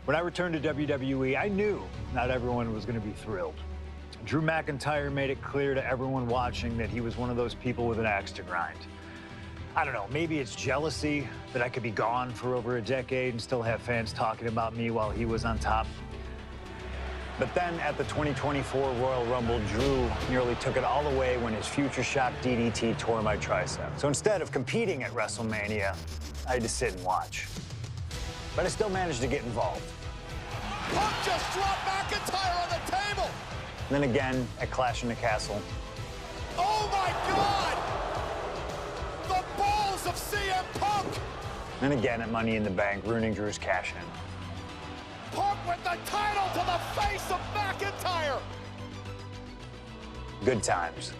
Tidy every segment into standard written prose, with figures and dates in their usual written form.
When I returned to WWE, I knew not everyone was going to be thrilled. Drew McIntyre made it clear to everyone watching that he was one of those people with an axe to grind. I don't know, maybe it's jealousy that I could be gone for over a decade and still have fans talking about me while he was on top. But then at the 2024 Royal Rumble, Drew nearly took it all away when his Future Shock DDT tore my tricep. So instead of competing at WrestleMania, I had to sit and watch. But I still managed to get involved. Punk just dropped McIntyre on the table! And then again at Clash in the Castle. Oh my God! The balls of CM Punk! And then again at Money in the Bank, ruining Drew's cash-in. Punk with the title to the face of McIntyre! Good times.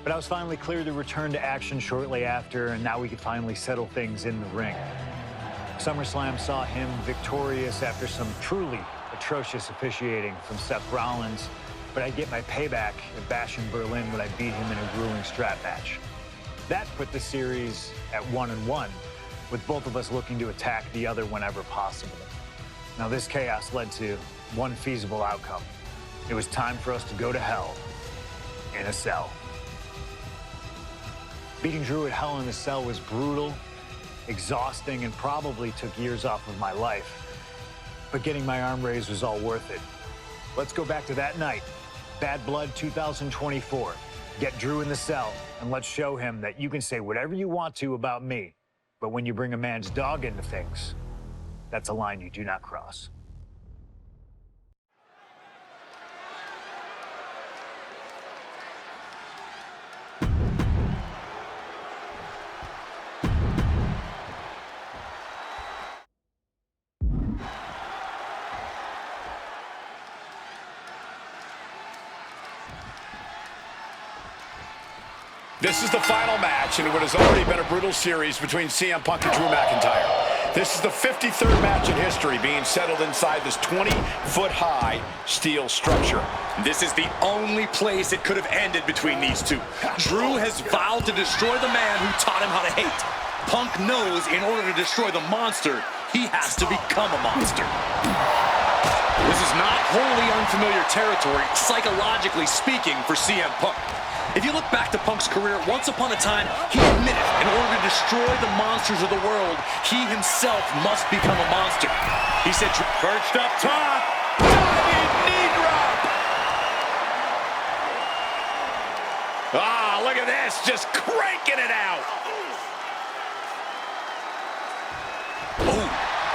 But I was finally cleared to return to action shortly after, and now we could finally settle things in the ring. SummerSlam saw him victorious after some truly atrocious officiating from Seth Rollins, but I'd get my payback at Bash in Berlin when I beat him in a grueling strap match. That put the series at 1-1, with both of us looking to attack the other whenever possible. Now this chaos led to one feasible outcome. It was time for us to go to hell in a cell. Beating Drew at Hell in a Cell was brutal, exhausting, and probably took years off of my life. But getting my arm raised was all worth it. Let's go back to that night, Bad Blood 2024. Get Drew in the cell, and let's show him that you can say whatever you want to about me, but when you bring a man's dog into things, that's a line you do not cross. This is the final match in what has already been a brutal series between CM Punk and Drew McIntyre. This is the 53rd match in history being settled inside this 20-foot-high steel structure. This is the only place it could have ended between these two. Drew has vowed to destroy the man who taught him how to hate. Punk knows in order to destroy the monster, he has to become a monster. This is not wholly unfamiliar territory, psychologically speaking, for CM Punk. If you look back to Punk's career, once upon a time, he admitted in order to destroy the monsters of the world, he himself must become a monster. He said, perched up top, diving knee drop. Ah, look at this, just cranking it out.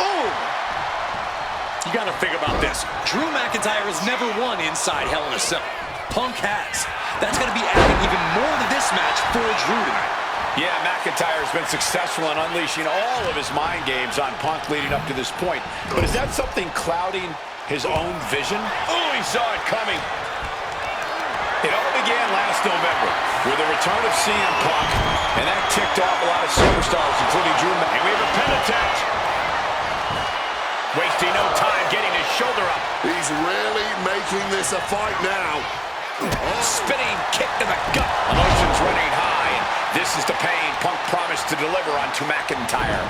Oh. You gotta think about this. Drew McIntyre has never won inside Hell in a Cell. Punk has. That's going to be adding even more to this match for Drew tonight. Yeah, McIntyre has been successful in unleashing all of his mind games on Punk leading up to this point. But is that something clouding his own vision? Oh, he saw it coming. It all began last November with the return of CM Punk, and that ticked off a lot of superstars, including Drew McIntyre. And we have a pin attempt. Wasting no time getting his shoulder up. He's really making this a fight now. Spinning kick to the gut. Emotions running high, and this is the pain Punk promised to deliver onto McIntyre.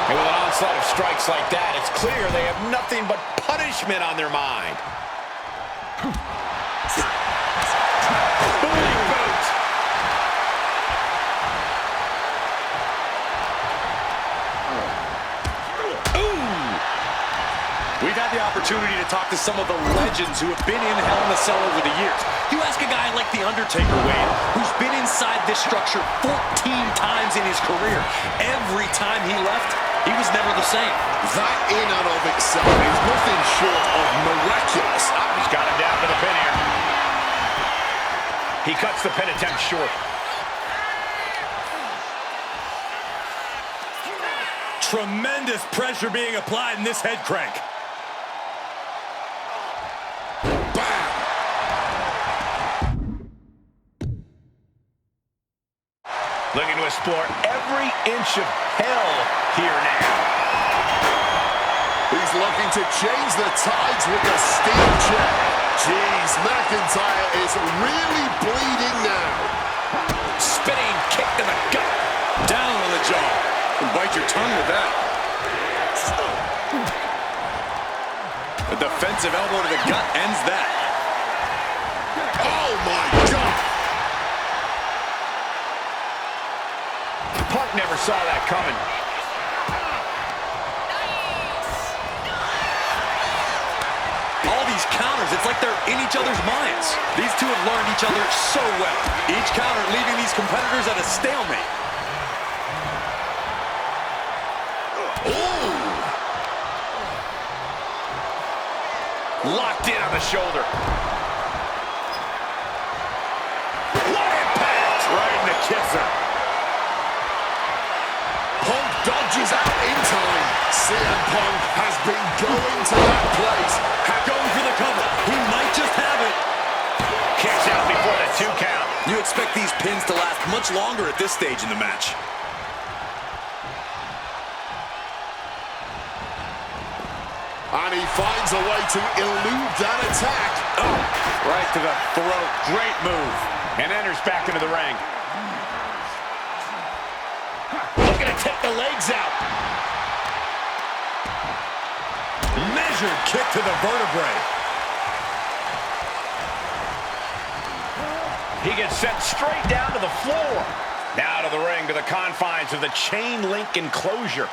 And with an onslaught of strikes like that, it's clear they have nothing but punishment on their mind. Booty boot. We've had the opportunity to talk to some of the legends who have been in Hell in a Cell over the years. You ask a guy like The Undertaker, Wade, who's been inside this structure 14 times in his career. Every time he left, he was never the same. That in and of itself is nothing short of miraculous. He's got him down for the pin here. He cuts the pin attempt short. Tremendous pressure being applied in this head crank. Looking to explore every inch of hell here now. He's looking to change the tides with the steel chair. Jeez, McIntyre is really bleeding now. Spinning kick to the gut. Down on the jaw. Bite your tongue with that. A defensive elbow to the gut ends that. Oh, my God. Punk never saw that coming. All these counters, it's like they're in each other's minds. These two have learned each other so well. Each counter leaving these competitors at a stalemate. Ooh. Locked in on the shoulder. What impact! Right in the kisser. Punk dodges out in time. CM Punk has been going to that place. Going for the cover. He might just have it. Kicks out before the 2 count. You expect these pins to last much longer at this stage in the match. And he finds a way to elude that attack. Oh, right to the throat. Great move. And enters back into the ring. Looking to take the legs out. Measured kick to the vertebrae. He gets sent straight down to the floor. Now to the ring, to the confines of the chain link enclosure.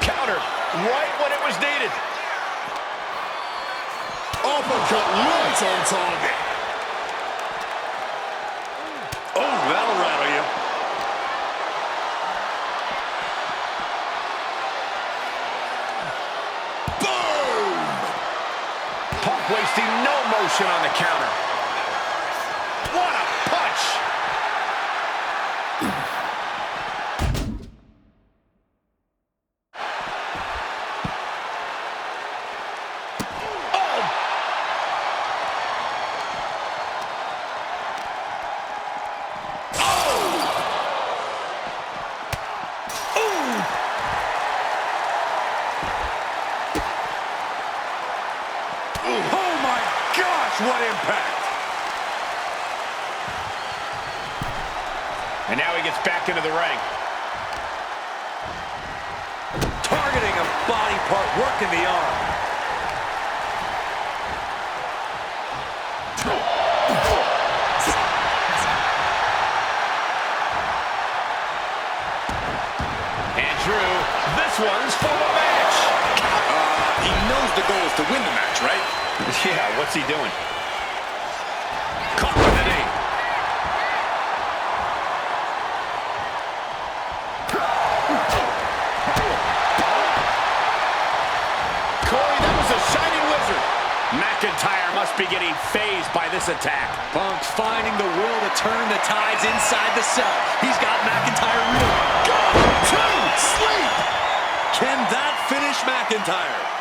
Counter right when it was needed. Uppercut right on target. Oh, that'll rattle you. Boom! Punk wasting no motion on the counter. What a punch! What impact! And now he gets back into the ring. Targeting a body part, working the arm. And Drew, this one's for the match. He knows the goal is to win the match, right? Yeah, what's he doing? Caught with the knee. Corey, that was a shining wizard. McIntyre must be getting fazed by this attack. Punk's finding the will to turn the tides inside the cell. He's got McIntyre reeling. Sleep! Can that finish McIntyre?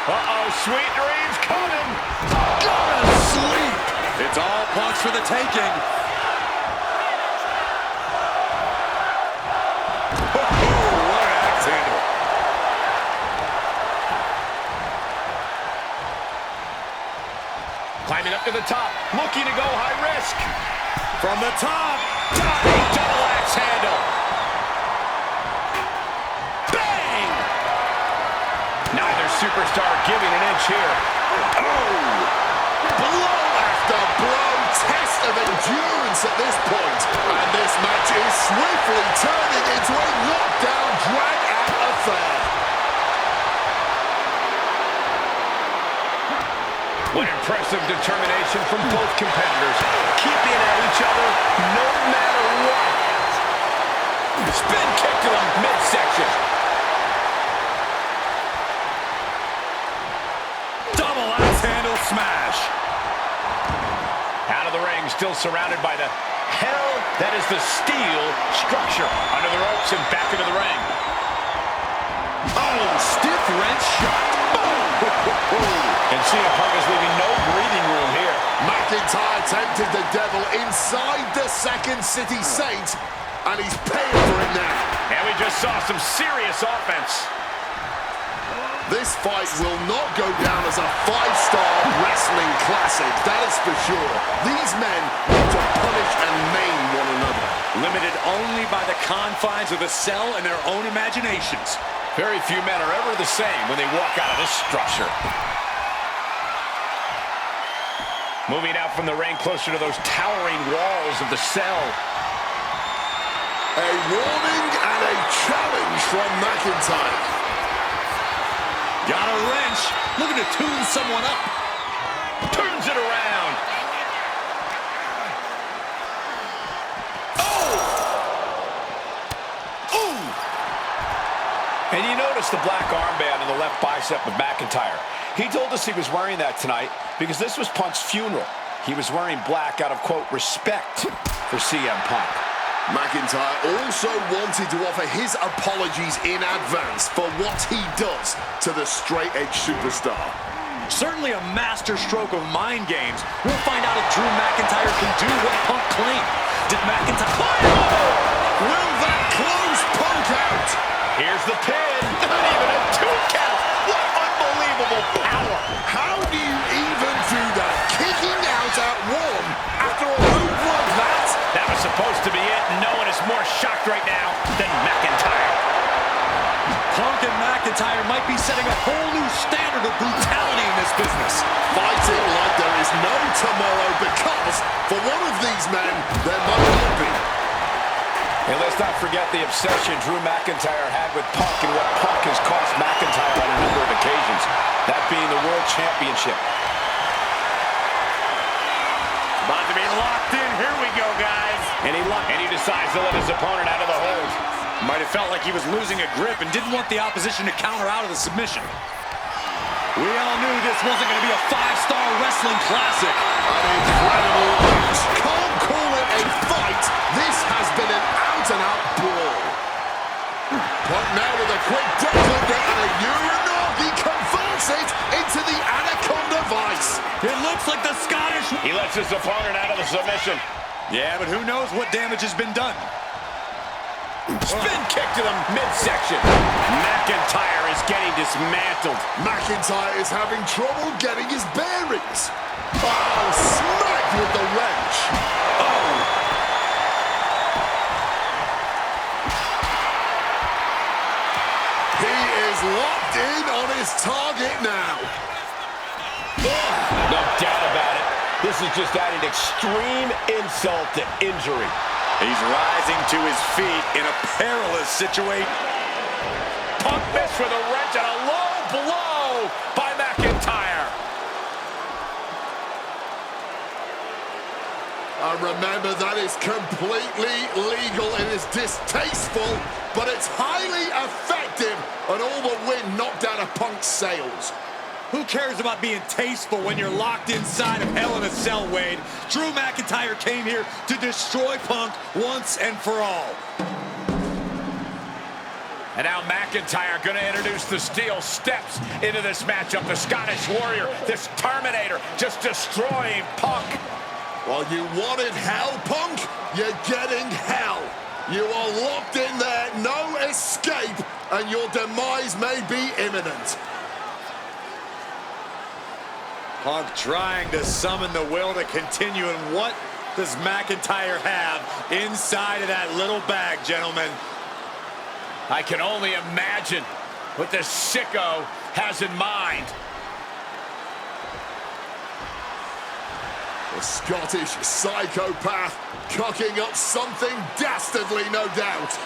Uh-oh, sweet dreams coming. Gonna sleep. It's all Punk's for the taking. What an axe handle. Climbing up to the top, looking to go high risk. From the top. Diving double axe handle. Bang! Neither superstar giving an inch here. Oh! Blow after blow. Test of endurance at this point. And this match is swiftly turning into a knockdown, drag-out affair. What impressive determination from both competitors. Keeping at each other no matter what. Spin kick to the midsection. Double axe handle smash. Out of the ring, still surrounded by the hell that is the steel structure. Under the ropes and back into the ring. Oh, stiff wrench shot. And CM Punk is leaving no breathing room here. McIntyre tempted the devil inside the Second City Saint, and he's paying for it now. And we just saw some serious offense. This fight will not go down as a 5-star wrestling classic, that is for sure. These men want to punish and maim one another. limited only by the confines of the cell and their own imaginations. Very few men are ever the same when they walk out of this structure. Moving out from the ring closer to those towering walls of the cell. A warning and a challenge from McIntyre. Got a wrench, looking to tune someone up. Turns it around. And you notice the black armband on the left bicep of McIntyre. He told us he was wearing that tonight because this was Punk's funeral. He was wearing black out of, quote, respect for CM Punk. McIntyre also wanted to offer his apologies in advance for what he does to the straight-edge superstar. Certainly a master stroke of mind games. We'll find out if Drew McIntyre can do what Punk claimed. Did McIntyre... Will that close Punk out? Here's the pin. Not even a 2 count. What unbelievable power. How do you even do that? Kicking out at one after a move like that? That was supposed to be it, and no one is more shocked right now than McIntyre. Punk and McIntyre might be setting a whole new standard of brutality in this business. Fighting like there is no tomorrow because for one of these men, there might not be. And let's not forget the obsession Drew McIntyre had with Punk and what Punk has cost McIntyre on a number of occasions, that being the World Championship. About to be locked in. Here we go, guys. And he decides to let his opponent out of the hold. Might have felt like he was losing a grip and didn't want the opposition to counter out of the submission. We all knew this wasn't going to be a 5-star wrestling classic. An incredible match. Can't call it a fight. This has been an out-and-out brawl. Punk now with a quick double under and a Uranagi converts it into the Anaconda Vice. It looks like the Scottish... He lets his opponent out of the submission. Yeah, but who knows what damage has been done. Spin kick to the midsection. McIntyre is getting dismantled. McIntyre is having trouble getting his bearings. Oh, smacked with the wrench. Oh. He is locked in on his target now. No doubt about it. This is just adding extreme insult to injury. He's rising to his feet in a perilous situation. Punk missed with a wrench and a low blow by McIntyre. Remember, that is completely legal. It is distasteful, but it's highly effective, and all the wind knocked out of Punk's sails. Who cares about being tasteful when you're locked inside of Hell in a Cell, Wade? Drew McIntyre came here to destroy Punk once and for all. And now McIntyre going to introduce the steel steps into this matchup. The Scottish Warrior, this Terminator, just destroying Punk. Well, you wanted hell, Punk? You're getting hell. You are locked in there, no escape, and your demise may be imminent. Punk trying to summon the will to continue, and what does McIntyre have inside of that little bag, gentlemen? I can only imagine what this sicko has in mind. The Scottish psychopath cooking up something dastardly, no doubt.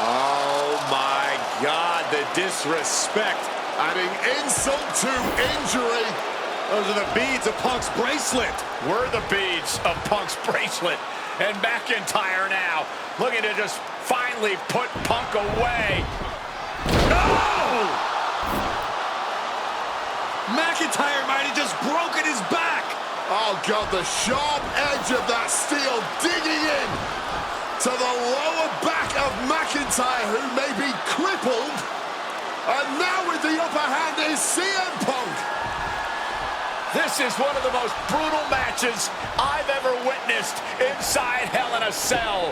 Oh my God, the disrespect. Adding insult to injury. Those are the beads of Punk's bracelet. We're the beads of Punk's bracelet. And McIntyre now looking to just finally put Punk away. No! McIntyre might have just broken his back. Oh God, the sharp edge of that steel digging in to the lower back of McIntyre, who may be crippled. And now with the upper hand is CM Punk. This is one of the most brutal matches I've ever witnessed inside Hell in a Cell.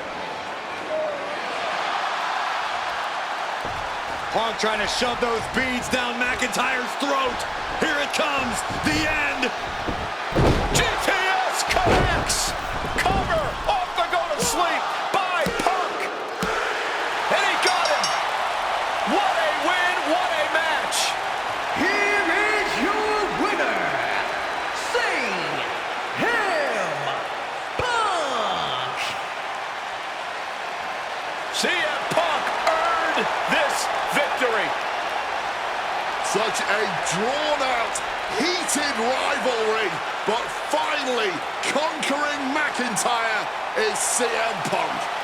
Punk trying to shove those beads down McIntyre's throat. Here it comes, the end. GTS coming Such a drawn-out, heated rivalry, but finally conquering McIntyre is CM Punk.